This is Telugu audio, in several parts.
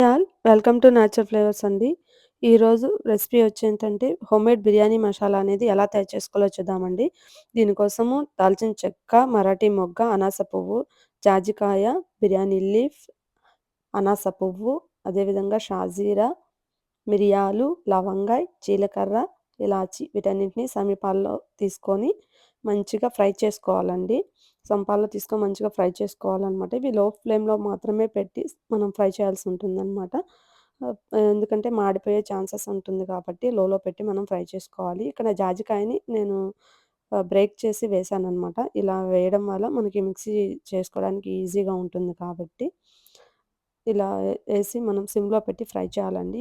All welcome to nature flavours అండి. ఈరోజు రెసిపీ వచ్చేంటంటే హోమ్‌మేడ్ బిర్యానీ మసాలా అనేది ఎలా తయారు చేసుకోవాలో చూద్దామండి. దీనికోసము దాల్చిన చెక్క, మరాఠీ మొగ్గ, అనాస పువ్వు, జాజికాయ, బిర్యానీ లీఫ్, అనాస పువ్వు, అదేవిధంగా షాజీరా, మిరియాలు, లవంగాయ్, జీలకర్ర, ఇలాచి వీటన్నిటిని సమపాల్లో తీసుకొని మంచిగా ఫ్రై చేసుకోవాలండి. సమపాల్లో తీసుకొని మంచిగా ఫ్రై చేసుకోవాలనమాట. ఇవి లో ఫ్లేమ్‌లో మాత్రమే పెట్టి మనం ఫ్రై చేయాల్సి ఉంటుందనమాట. ఎందుకంటే మాడిపోయే ఛాన్సెస్ ఉంటుంది కాబట్టి లోలో పెట్టి మనం ఫ్రై చేసుకోవాలి. ఇక్కడ జాజికాయని నేను బ్రేక్ చేసి వేశాననమాట. ఇలా వేయడం వల్ల మనకి మిక్సీ చేసుకోవడానికి ఈజీగా ఉంటుంది కాబట్టి ఇలా ఏసి మనం సిమ్‌లో పెట్టి ఫ్రై చేయాలండి.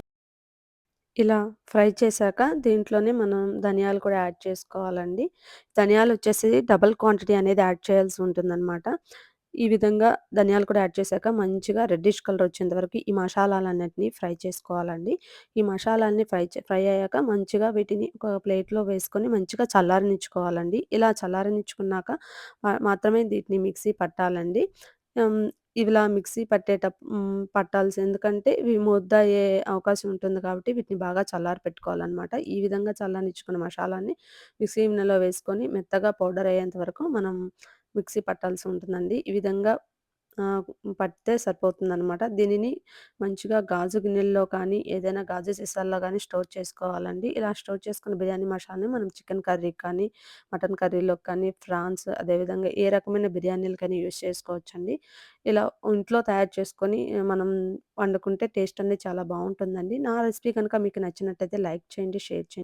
ఇలా ఫ్రై చేశాక దీంట్లోనే మనం ధనియాలు కూడా యాడ్ చేసుకోవాలండి. ధనియాలొచ్చేసి డబుల్ క్వాంటిటీ అనేది యాడ్ చేయాల్సి ఉంటుందనమాట. ఈ విధంగా ధనియాలు కూడా యాడ్ చేశాక మంచిగా రెడ్డిష్ కలర్ వచ్చేంత వరకు ఈ మసాలాలన్నిటిని ఫ్రై చేసుకోవాలండి. ఈ మసాలాల్ని ఫ్రై అయ్యాక మంచిగా వీటిని ఒక ప్లేట్‌లో వేసుకొని మంచిగా చల్లారనిచ్చుకోవాలండి. ఇలా చల్లారనిచ్చుకున్నాక మాత్రమే వీటిని మిక్సీ పట్టాలండి. హ్మ్. ఇవిలా మిక్సీ పట్టాల్సి ఎందుకంటే ఇవి ముద్దయ్యే అవకాశం ఉంటుంది కాబట్టి వీటిని బాగా చల్లారి పెట్టుకోవాలనమాట. ఈ విధంగా చల్లనిచ్చుకున్న మసాలాని మిక్సీ గిన్నెలో వేసుకొని మెత్తగా పౌడర్ అయ్యేంత వరకు మనం మిక్సీ పట్టాల్సి ఉంటుందండి. ఈ విధంగా ఆహ్, పడితే సరిపోతుందనమాట. దీనిని మంచిగా గాజు గిన్నెల్లో కానీ, ఏదైనా గాజు సీసాల్లో గానీ స్టోర్ చేసుకోవాలండి. ఇలా స్టోర్ చేసుకున్న బిర్యానీ మసాలాని మనం చికెన్ కర్రీకి కానీ, మటన్ కర్రీలోకి కానీ, ఫ్రాన్స్ అదేవిధంగా ఏ రకమైన బిర్యానీలకైనా యూజ్ చేసుకోవచ్చండి. ఇలా ఇంట్లో తయారు చేసుకొని మనం వండుకుంటే టేస్ట్ అనేది చాలా బావుంటుందండి. నా రెసిపీ గనుక మీకు నచ్చినట్టయితే లైక్ చేయండి, షేర్ చేయండి.